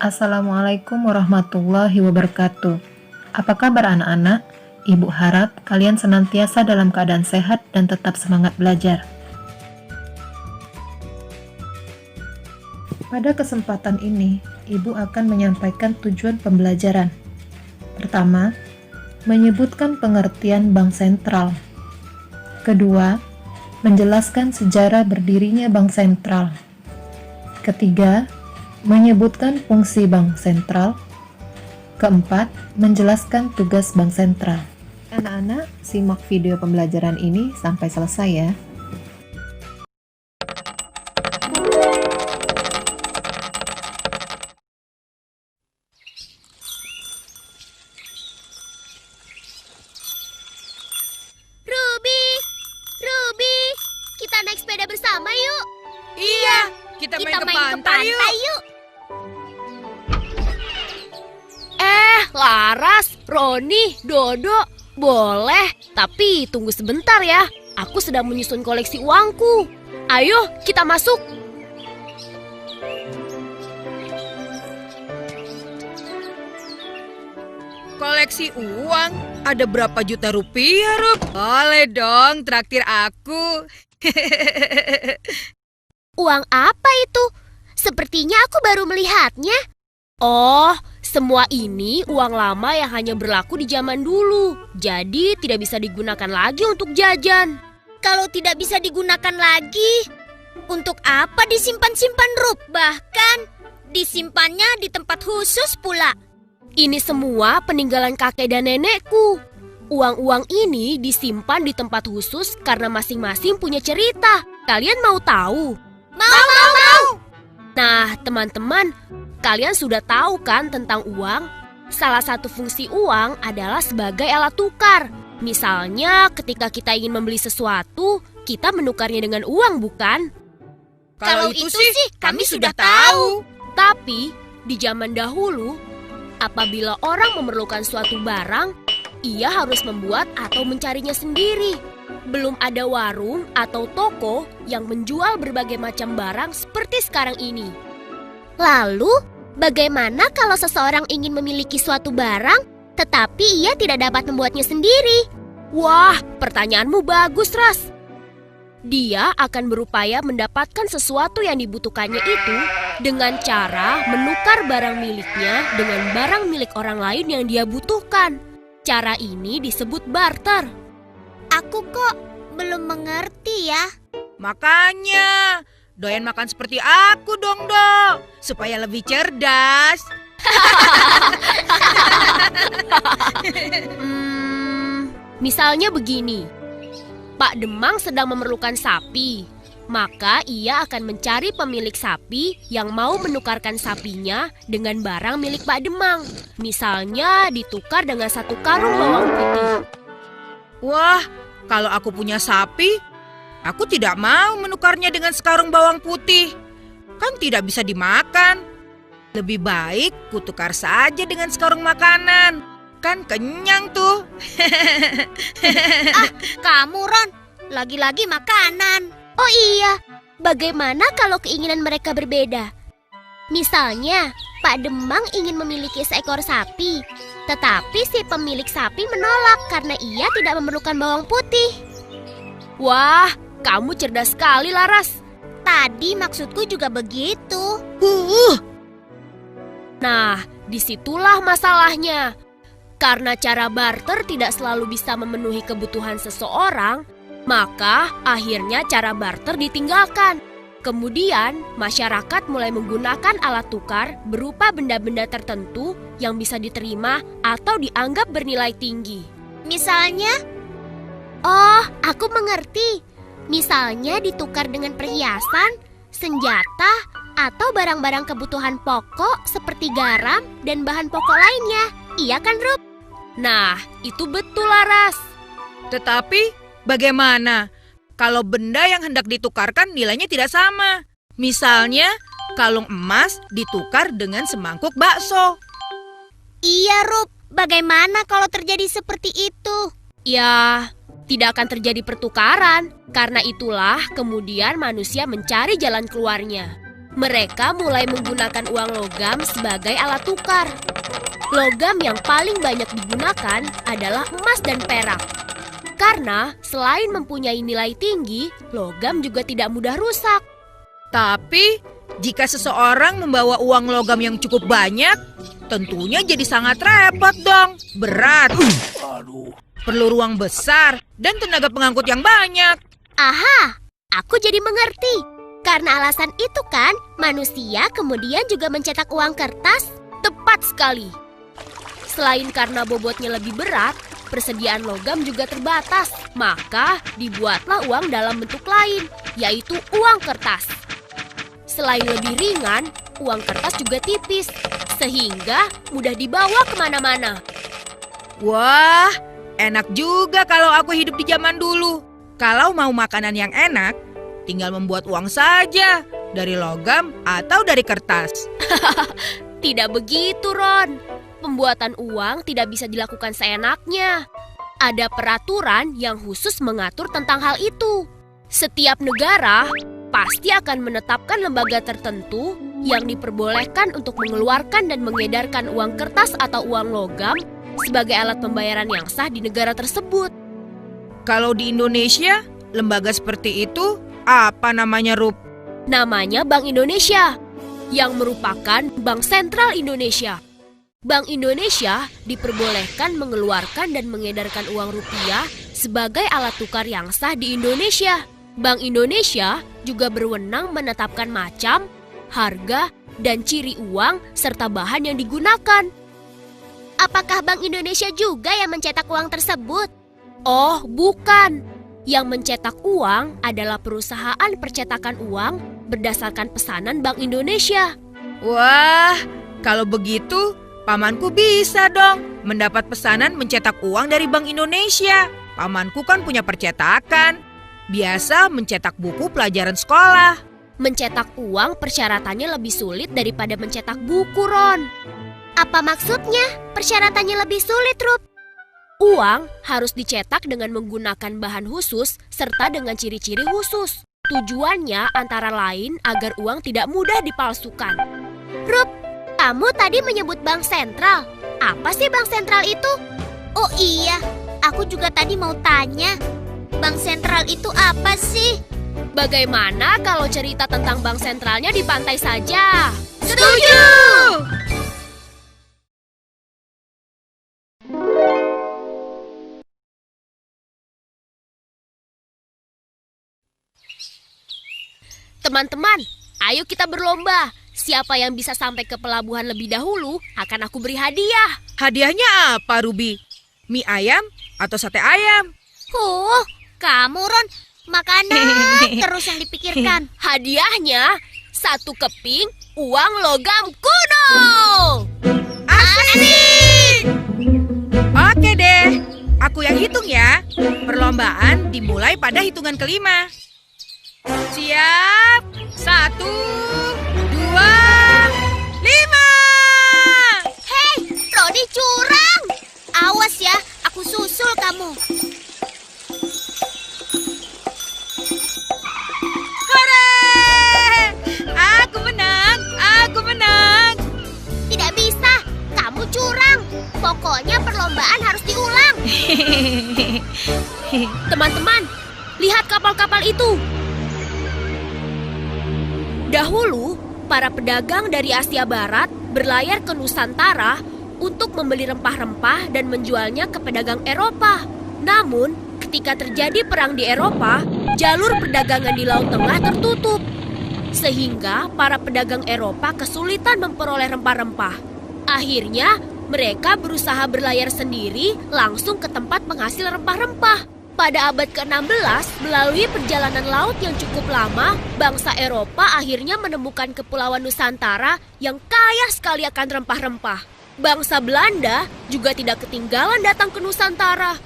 Assalamualaikum warahmatullahi wabarakatuh. Apa kabar anak-anak? Ibu harap kalian senantiasa dalam keadaan sehat dan tetap semangat belajar. Pada kesempatan ini, Ibu akan menyampaikan tujuan pembelajaran. Pertama, menyebutkan pengertian bank sentral. Kedua, menjelaskan sejarah berdirinya bank sentral. Ketiga, menyebutkan fungsi bank sentral. Keempat, menjelaskan tugas bank sentral. Anak-anak, simak video pembelajaran ini sampai selesai ya. Ruby, kita naik sepeda bersama yuk. Iya, kita main ke pantai yuk. Laras, Roni, Dodo, boleh. Tapi tunggu sebentar ya. Aku sedang menyusun koleksi uangku. Ayo, kita masuk. Koleksi uang? Ada berapa juta rupiah, Rup? Boleh dong, traktir aku. Uang apa itu? Sepertinya aku baru melihatnya. Oh, semua ini uang lama yang hanya berlaku di zaman dulu. Jadi tidak bisa digunakan lagi untuk jajan. Kalau tidak bisa digunakan lagi, untuk apa disimpan-simpan, Rup? Bahkan disimpannya di tempat khusus pula. Ini semua peninggalan kakek dan nenekku. Uang-uang ini disimpan di tempat khusus karena masing-masing punya cerita. Kalian mau tahu? Mau! Nah, teman-teman, kalian sudah tahu kan tentang uang? Salah satu fungsi uang adalah sebagai alat tukar. Misalnya, ketika kita ingin membeli sesuatu, kita menukarnya dengan uang, bukan? Kalau itu sih, kami sudah tahu. Tapi, di zaman dahulu, apabila orang memerlukan suatu barang, ia harus membuat atau mencarinya sendiri. Belum ada warung atau toko yang menjual berbagai macam barang seperti sekarang ini. Lalu, bagaimana kalau seseorang ingin memiliki suatu barang, tetapi ia tidak dapat membuatnya sendiri? Wah, pertanyaanmu bagus, Ras. Dia akan berupaya mendapatkan sesuatu yang dibutuhkannya itu dengan cara menukar barang miliknya dengan barang milik orang lain yang dia butuhkan. Cara ini disebut barter. Aku kok belum mengerti ya. Makanya, doyan makan seperti aku dong, Dok. Supaya lebih cerdas. Misalnya begini. Pak Demang sedang memerlukan sapi. Maka ia akan mencari pemilik sapi yang mau menukarkan sapinya dengan barang milik Pak Demang. Misalnya ditukar dengan 1 karung bawang putih. Wah, kalau aku punya sapi, aku tidak mau menukarnya dengan sekarung bawang putih. Kan tidak bisa dimakan. Lebih baik kutukar saja dengan sekarung makanan. Kan kenyang tuh. Kamu, Ron, lagi-lagi makanan. Oh iya, bagaimana kalau keinginan mereka berbeda? Misalnya, Pak Demang ingin memiliki seekor sapi, tetapi si pemilik sapi menolak karena ia tidak memerlukan bawang putih. Wah, kamu cerdas sekali, Laras. Tadi maksudku juga begitu. Nah, disitulah masalahnya. Karena cara barter tidak selalu bisa memenuhi kebutuhan seseorang, maka akhirnya cara barter ditinggalkan. Kemudian, masyarakat mulai menggunakan alat tukar berupa benda-benda tertentu yang bisa diterima atau dianggap bernilai tinggi. Misalnya? Oh, aku mengerti. Misalnya ditukar dengan perhiasan, senjata, atau barang-barang kebutuhan pokok seperti garam dan bahan pokok lainnya. Iya kan, Rup? Nah, itu betul, Laras. Tetapi, bagaimana kalau benda yang hendak ditukarkan nilainya tidak sama? Misalnya, kalung emas ditukar dengan semangkuk bakso. Iya, Rup. Bagaimana kalau terjadi seperti itu? Ya, tidak akan terjadi pertukaran. Karena itulah kemudian manusia mencari jalan keluarnya. Mereka mulai menggunakan uang logam sebagai alat tukar. Logam yang paling banyak digunakan adalah emas dan perak. Karena selain mempunyai nilai tinggi, logam juga tidak mudah rusak. Tapi, jika seseorang membawa uang logam yang cukup banyak, tentunya jadi sangat repot dong. Berat. Perlu ruang besar dan tenaga pengangkut yang banyak. Aha, aku jadi mengerti. Karena alasan itu kan, manusia kemudian juga mencetak uang kertas. Tepat sekali. Selain karena bobotnya lebih berat, persediaan logam juga terbatas. Maka dibuatlah uang dalam bentuk lain, yaitu uang kertas. Selain lebih ringan, uang kertas juga tipis, sehingga mudah dibawa kemana-mana. Wah, enak juga kalau aku hidup di zaman dulu. Kalau mau makanan yang enak, tinggal membuat uang saja, dari logam atau dari kertas. Tidak begitu, Ron. Pembuatan uang tidak bisa dilakukan seenaknya. Ada peraturan yang khusus mengatur tentang hal itu. Setiap negara pasti akan menetapkan lembaga tertentu yang diperbolehkan untuk mengeluarkan dan mengedarkan uang kertas atau uang logam sebagai alat pembayaran yang sah di negara tersebut. Kalau di Indonesia, lembaga seperti itu apa namanya, Rup? Namanya Bank Indonesia, yang merupakan Bank Sentral Indonesia. Bank Indonesia diperbolehkan mengeluarkan dan mengedarkan uang rupiah sebagai alat tukar yang sah di Indonesia. Bank Indonesia juga berwenang menetapkan macam, harga, dan ciri uang serta bahan yang digunakan. Apakah Bank Indonesia juga yang mencetak uang tersebut? Oh, bukan. Yang mencetak uang adalah perusahaan percetakan uang berdasarkan pesanan Bank Indonesia. Wah, kalau begitu, pamanku bisa dong mendapat pesanan mencetak uang dari Bank Indonesia. Pamanku kan punya percetakan. Biasa mencetak buku pelajaran sekolah. Mencetak uang persyaratannya lebih sulit daripada mencetak buku, Ron. Apa maksudnya persyaratannya lebih sulit, Rup? Uang harus dicetak dengan menggunakan bahan khusus serta dengan ciri-ciri khusus. Tujuannya antara lain agar uang tidak mudah dipalsukan. Rup, kamu tadi menyebut bank sentral. Apa sih bank sentral itu? Oh iya, aku juga tadi mau tanya. Bank sentral itu apa sih? Bagaimana kalau cerita tentang bank sentralnya di pantai saja? Setuju! Teman-teman, ayo kita berlomba. Siapa yang bisa sampai ke pelabuhan lebih dahulu akan aku beri hadiah. Hadiahnya apa, Ruby? Mie ayam atau sate ayam? Kamu Ron, makanan terus yang dipikirkan. Hadiahnya 1 keping uang logam kuno. Asik! Oke deh, aku yang hitung ya. Perlombaan dimulai pada hitungan kelima. Siap, 1, 2, 5. Hei, Rodi curang. Awas ya, aku susul kamu. Hore! Aku menang, aku menang. Tidak bisa, kamu curang. Pokoknya perlombaan harus diulang. Teman-teman, lihat kapal-kapal itu. Dahulu, para pedagang dari Asia Barat berlayar ke Nusantara untuk membeli rempah-rempah dan menjualnya ke pedagang Eropa. Namun, ketika terjadi perang di Eropa, jalur perdagangan di Laut Tengah tertutup. Sehingga para pedagang Eropa kesulitan memperoleh rempah-rempah. Akhirnya, mereka berusaha berlayar sendiri langsung ke tempat penghasil rempah-rempah. Pada abad ke-16, melalui perjalanan laut yang cukup lama, bangsa Eropa akhirnya menemukan kepulauan Nusantara yang kaya sekali akan rempah-rempah. Bangsa Belanda juga tidak ketinggalan datang ke Nusantara.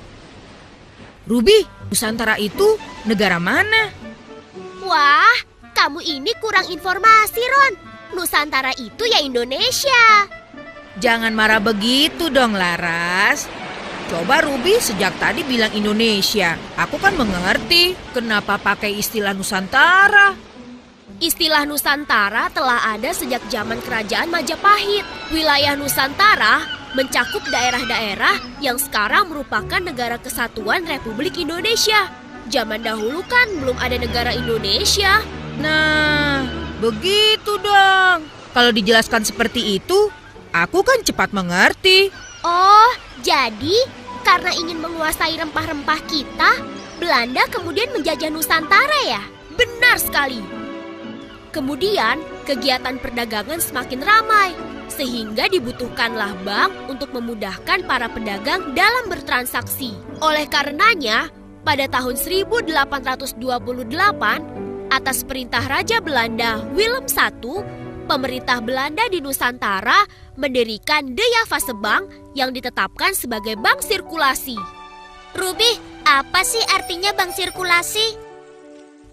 Ruby, Nusantara itu negara mana? Wah, kamu ini kurang informasi, Ron. Nusantara itu ya Indonesia. Jangan marah begitu dong, Laras. Coba Ruby sejak tadi bilang Indonesia. Aku kan mengerti kenapa pakai istilah Nusantara. Istilah Nusantara telah ada sejak zaman Kerajaan Majapahit. Wilayah Nusantara mencakup daerah-daerah yang sekarang merupakan negara kesatuan Republik Indonesia. Zaman dahulu kan belum ada negara Indonesia. Nah, begitu dong. Kalau dijelaskan seperti itu, aku kan cepat mengerti. Oh, jadi karena ingin menguasai rempah-rempah kita, Belanda kemudian menjajah Nusantara ya? Benar sekali. Kemudian, kegiatan perdagangan semakin ramai, sehingga dibutuhkanlah bank untuk memudahkan para pedagang dalam bertransaksi. Oleh karenanya, pada tahun 1828, atas perintah Raja Belanda Willem I, pemerintah Belanda di Nusantara mendirikan De Javase Bank yang ditetapkan sebagai bank sirkulasi. Ruby, apa sih artinya bank sirkulasi?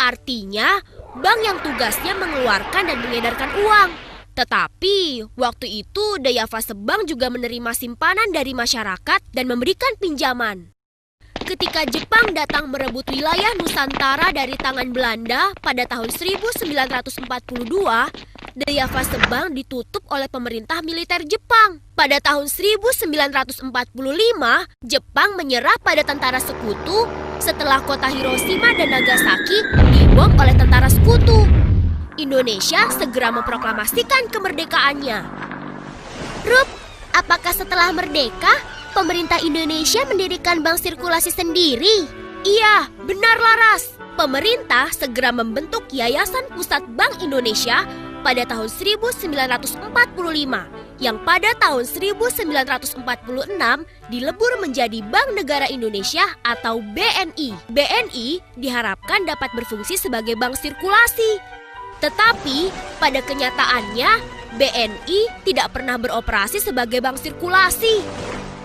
Artinya, bank yang tugasnya mengeluarkan dan mengedarkan uang. Tetapi, waktu itu De Javase Bank juga menerima simpanan dari masyarakat dan memberikan pinjaman. Ketika Jepang datang merebut wilayah Nusantara dari tangan Belanda pada tahun 1942, De Javase Bank ditutup oleh pemerintah militer Jepang. Pada tahun 1945, Jepang menyerah pada tentara sekutu setelah kota Hiroshima dan Nagasaki dibom oleh tentara sekutu. Indonesia segera memproklamasikan kemerdekaannya. Rup, apakah setelah merdeka, pemerintah Indonesia mendirikan bank sirkulasi sendiri? Iya, benar Laras. Pemerintah segera membentuk Yayasan Pusat Bank Indonesia pada tahun 1945 yang pada tahun 1946 dilebur menjadi Bank Negara Indonesia atau BNI. BNI diharapkan dapat berfungsi sebagai bank sirkulasi. Tetapi pada kenyataannya BNI tidak pernah beroperasi sebagai bank sirkulasi.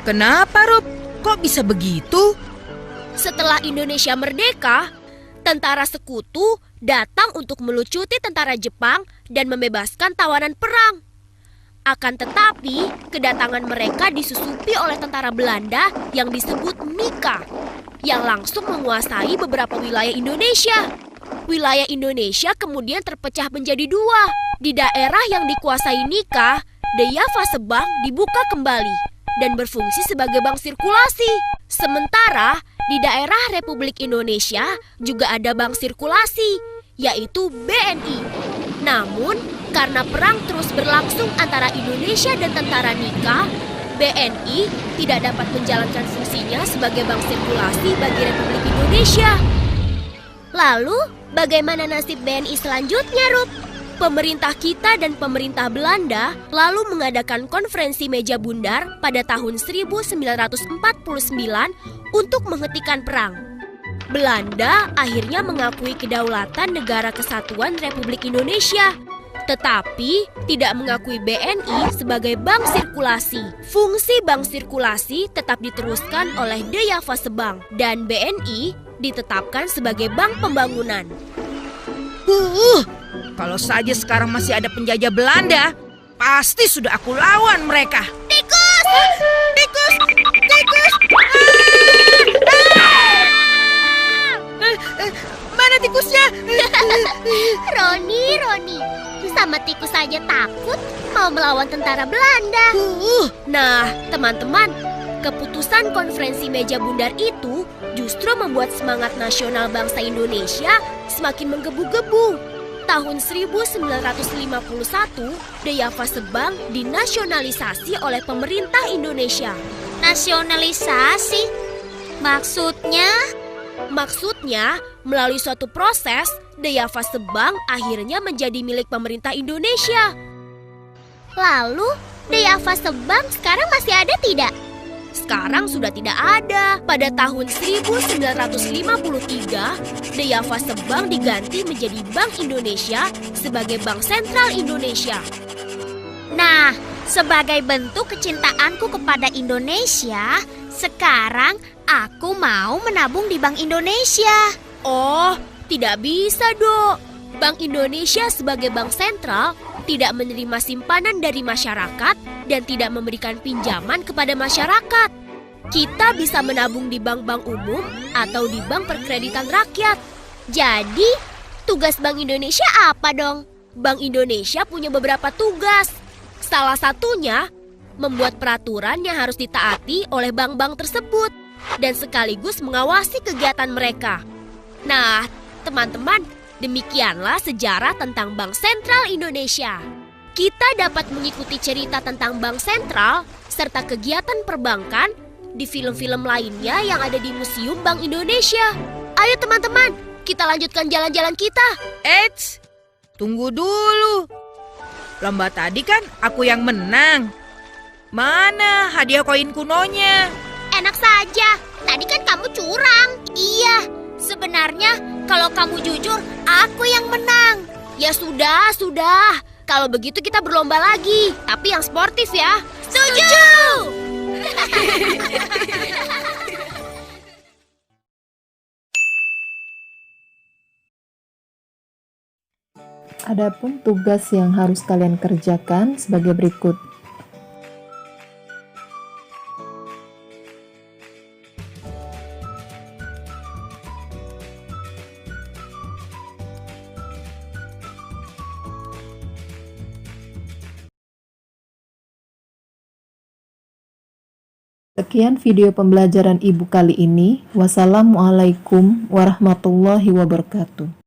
Kenapa, Rup? Kok bisa begitu? Setelah Indonesia merdeka, tentara sekutu datang untuk melucuti tentara Jepang dan membebaskan tawanan perang. Akan tetapi, kedatangan mereka disusupi oleh tentara Belanda yang disebut Mika, yang langsung menguasai beberapa wilayah Indonesia. Wilayah Indonesia kemudian terpecah menjadi dua. Di daerah yang dikuasai Mika, De Javase Bank dibuka kembali dan berfungsi sebagai bank sirkulasi. Sementara di daerah Republik Indonesia juga ada bank sirkulasi, yaitu BNI. Namun, karena perang terus berlangsung antara Indonesia dan tentara Mika, BNI tidak dapat menjalankan fungsinya sebagai bank sirkulasi bagi Republik Indonesia. Lalu, bagaimana nasib BNI selanjutnya, Rup? Pemerintah kita dan pemerintah Belanda lalu mengadakan konferensi meja bundar pada tahun 1949 untuk menghentikan perang. Belanda akhirnya mengakui kedaulatan Negara Kesatuan Republik Indonesia, tetapi tidak mengakui BNI sebagai bank sirkulasi. Fungsi bank sirkulasi tetap diteruskan oleh De Javase Bank dan BNI ditetapkan sebagai bank pembangunan. Kalau saja sekarang masih ada penjajah Belanda, pasti sudah aku lawan mereka. Tikus! Tikus! Tikus! Mana tikusnya? Roni, sama tikus saja takut mau melawan tentara Belanda. Nah, teman-teman, keputusan konferensi meja bundar itu justru membuat semangat nasional bangsa Indonesia semakin menggebu-gebu. Tahun 1951, De Javase Bank dinasionalisasi oleh pemerintah Indonesia. Nasionalisasi? Maksudnya? Maksudnya, melalui suatu proses, De Javase Bank akhirnya menjadi milik pemerintah Indonesia. Lalu, De Javase Bank sekarang masih ada tidak? Sekarang sudah tidak ada. Pada tahun 1953, De Javase Bank diganti menjadi Bank Indonesia sebagai Bank Sentral Indonesia. Nah, sebagai bentuk kecintaanku kepada Indonesia, sekarang aku mau menabung di Bank Indonesia. Oh, tidak bisa, Dok. Bank Indonesia sebagai bank sentral tidak menerima simpanan dari masyarakat dan tidak memberikan pinjaman kepada masyarakat. Kita bisa menabung di bank-bank umum atau di bank perkreditan rakyat. Jadi, tugas Bank Indonesia apa dong? Bank Indonesia punya beberapa tugas. Salah satunya, membuat peraturan yang harus ditaati oleh bank-bank tersebut dan sekaligus mengawasi kegiatan mereka. Nah, teman-teman, demikianlah sejarah tentang Bank Sentral Indonesia. Kita dapat mengikuti cerita tentang Bank Sentral serta kegiatan perbankan di film-film lainnya yang ada di Museum Bank Indonesia. Ayo teman-teman, kita lanjutkan jalan-jalan kita. Eits, tunggu dulu. Lomba tadi kan aku yang menang. Mana hadiah koin kunonya? Enak saja, tadi kan kamu curang. Iya, sebenarnya kalau kamu jujur, aku yang menang. Ya sudah. Kalau begitu kita berlomba lagi, tapi yang sportif ya. Setuju! Adapun tugas yang harus kalian kerjakan sebagai berikut. Sekian video pembelajaran Ibu kali ini. Wassalamualaikum warahmatullahi wabarakatuh.